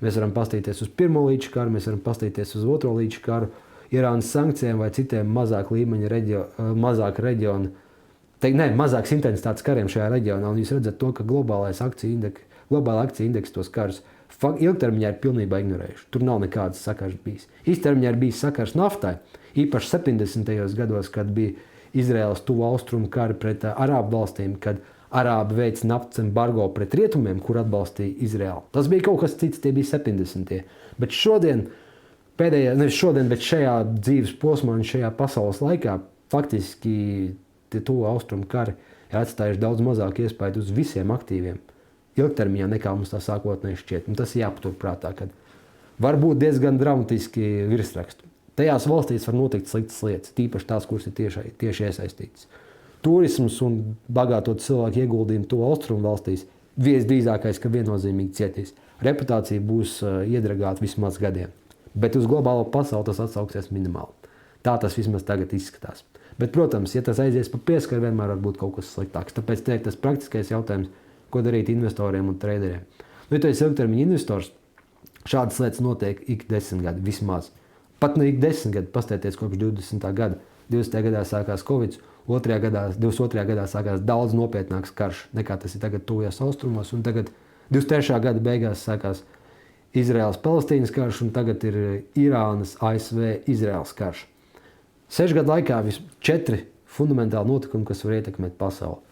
Mēs varam paskatīties uz pirmo līča karu, mēs varam paskatīties uz otro līča karu, Irānas sankcijiem vai citiem mazāk līmeņa mazāks intensitātes kariem šajā reģionā. Un jūs redzat to, ka globālā akciju indeks tos karus ilgtermiņā ir pilnībā ignorējuši. Tur nav nekādas sakars bijis. Īstermiņā ir bijis sakars naftai, īpaši 70. gados, kad bija Izraēlas tuvu austrumu kari pret Arābu valstīm, kad Arābi veica naftas embargo pret rietumiem, kur atbalstīja Izraēlu. Tas bija kaut kas cits, tie bija 70. Bet šodien, bet šajā dzīves posmā un šajā pasaules laikā, faktiski tie tuvu austrumu kari ir atstājuši daudz mazāk iespēju uz visiem aktīviem ilgtermiņā nekā mums tā sākotnēji šķiet. Un tas jāpatur prātā, kad var būt diezgan dramatiski virsraksti. Tajās valstīs var notikt sliktas lietas, tīpaši tās, kuras ir tieši iesaistītas. Turisms un bagāto cilvēku ieguldījumi to austrumu valstīs visdrīzākais, ka viennozīmīgi cietīs. Reputācija būs iedragāta vismaz gadiem. Bet uz globālo pasauli tas atsauksies minimāli. Tā tas vismaz tagad izskatās. Bet, protams, ja tas aizies pa pieskaru, vienmēr var būt kaut kas sliktāks. Tāpēc tas praktiskais jautājums, ko darīt investoriem un traderiem. Ja tu esi ilgtermiņa investors, šādas lietas notiek ik 10 gadi vismaz. Pat ne ik 10 gadi, paskatieties kopš 20. gada. 20. gadā sākās Covid, 22. gadā sākās daudz nopietnāks karš, nekā tas ir tagad tuvajos austrumos, un tagad 23. gada beigās sākās Izraēlas-Palestīnas karš, un tagad ir Irānas, ASV, Izraēlas karš. 6 gadu laikā 4 fundamentāli notikumi, kas var ietekmēt pasauli.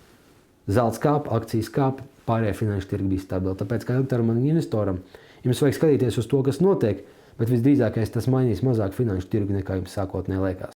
Zelts kāpa, akcijas kāpa, pārējie finanšu tirgi bija stabili. Tāpēc, kā ilgtermiņa investoram, jums vajag skatīties uz to, kas notiek, bet visdrīzākais tas mainīs mazāk finanšu tirgu, nekā jums sākotnēji liekas.